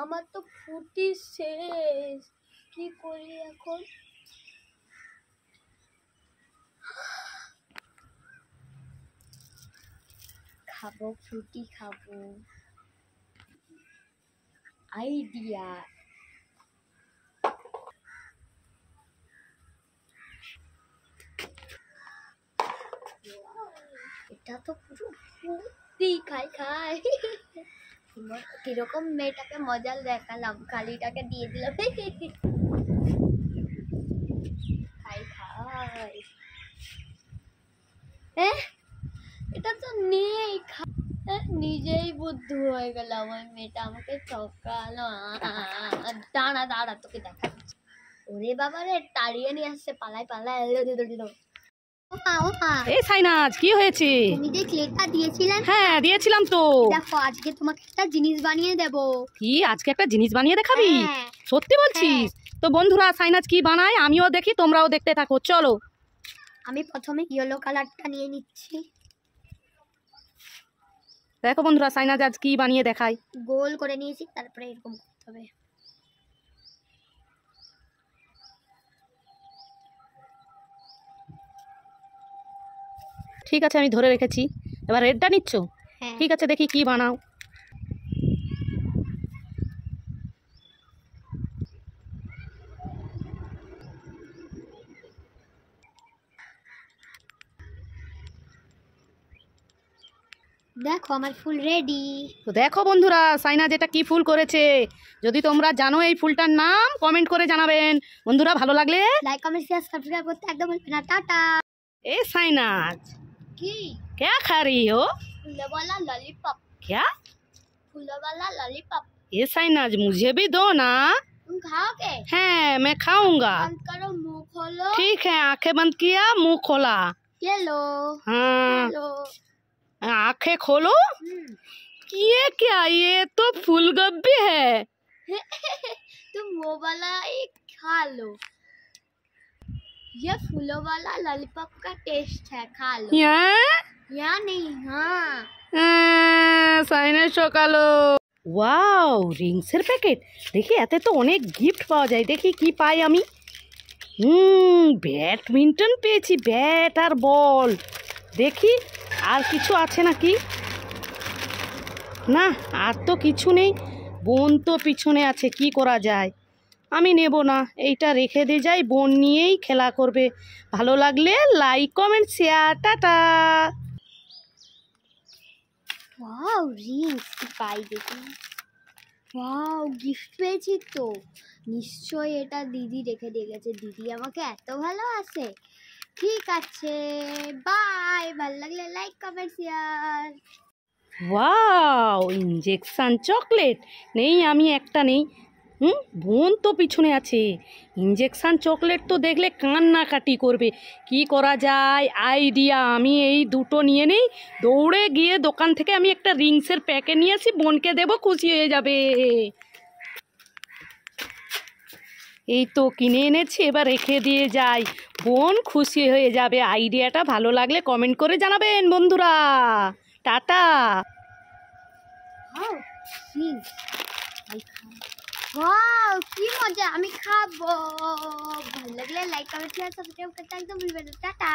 আমার তো ফুটি শেষ, কি করি এখন? খাবো ফ্রুটি খাবো, আইডিয়া। এটা তো পুরো ফুটি, খাই খাই। কিরকম মেয়েটাকে মজা দেখালাম, কালিটাকে দিয়ে দিলাম। খাই খাই। এটা তো নেই, নিজেই বুদ্ধু হয়ে গেলাম। ওই মেয়েটা আমাকে ঠকালো। দাঁড়া দাঁড়া, তোকে দেখাচ্ছি। ওরে বাবা রে, তাড়িয়ে নিয়ে আসছে, পালাই পালাই। এই সাইনাজ, কি হয়েছে? তুমি যে ক্লেটা দিয়েছিলে? হ্যাঁ দিয়েছিলাম তো। দেখো আজকে তোমাকে একটা জিনিস বানিয়ে দেব। কি আজকে একটা জিনিস বানিয়ে দেখাবি? সত্যি বলছিস? তো বন্ধুরা সাইনাজ কি বানায় আমিও দেখি, তোমরাও দেখতে থাকো, চলো। আমি প্রথমে ইয়েলো কালারটা নিয়ে নিচ্ছি। দেখো বন্ধুরা সাইনাজ আজ কি বানিয়ে দেখায়। গোল করে নিয়েছি, তারপরে এরকম করতে হবে। ঠিক আছে আমি ধরে রেখেছি, এবার রেডটা নিচ্ছ? ঠিক আছে দেখি কি বানাও। দেখো আমার ফুল রেডি। তো দেখো বন্ধুরা সাইনাজ এটা কি ফুল করেছে। যদি তোমরা জানো এই ফুলটার নাম কমেন্ট করে জানাবেন। বন্ধুরা ভালো লাগলে লাইক কমেন্ট শেয়ার সাবস্ক্রাইব করতে একদম ভুলবেন না। টাটা। ए साइनाज কি क्या खा रही हो? फूलों वाला लॉलीपॉप। क्या? फूलों वाला लॉलीपॉप। ए साइनाज मुझे भी दो ना। तुम खाओगे? है मैं खाऊंगा। बंद करो, मुंह खोलो। ठीक है आंखें बंद किया मुंह खोला। ये लो। हाँ लो। आंखें खोलो। ये क्या, ये तो फूलगोभी है। तुम वो वाला ही खा लो। ये फूलों वाला लॉलीपॉप का टेस्ट है, खा लो। या नहीं? हाँ সাইনাজ সকালো। ওয়াও রিংসের প্যাকেট, দেখি এতে তো অনেক গিফট পাওয়া যায়। দেখি কি পাই আমি। ব্যাডমিন্টন পেয়েছি, ব্যাট আর বল। দেখি আর কিছু আছে নাকি। না আর তো কিছু নেই। বোন তো পিছনে আছে, কি করা যায়। আমি নেব না, এইটা রেখে দিয়ে যাই, বোন নিয়েই খেলা করবে। ভালো লাগলে লাইক কমেন্ট শেয়ার, টাটা। ওয়াও রিংস পাই দেখি। ওয়াও গিফট পেয়েছি তো, নিশ্চয়ই এটা দিদি রেখে দিয়ে গেছে। দিদি আমাকে এত ভালোবাসে। ঠিক আছে বাই, ভালো লাগলে like comment share. Wow injection chocolate নেই, আমি একটা নেই। বোন তো পিছনে আছে। ইঞ্জেকশন চকলেট তো দেখলে কান্নাকাটি করবে। কি করা যায় আইডিয়া, আমি এই দুটো নিয়ে নেই। দৌড়ে গিয়ে দোকান থেকে আমি একটা রিংসের প্যাকেট নিয়ে আসি, বোনকে দেবো, খুশি হয়ে যাবে। এই তো কিনে এনেছি, এবার রেখে দিয়ে যাই, বোন খুশি হয়ে যাবে। আইডিয়াটা ভালো লাগলে কমেন্ট করে জানাবেন বন্ধুরা। টাটা। ওয়াও কি মজা, আমি খাবো। ভালো লাগলে লাইক কমেন্ট শেয়ার সাবস্ক্রাইব করতে একদম ভুলবেন না। টাটা।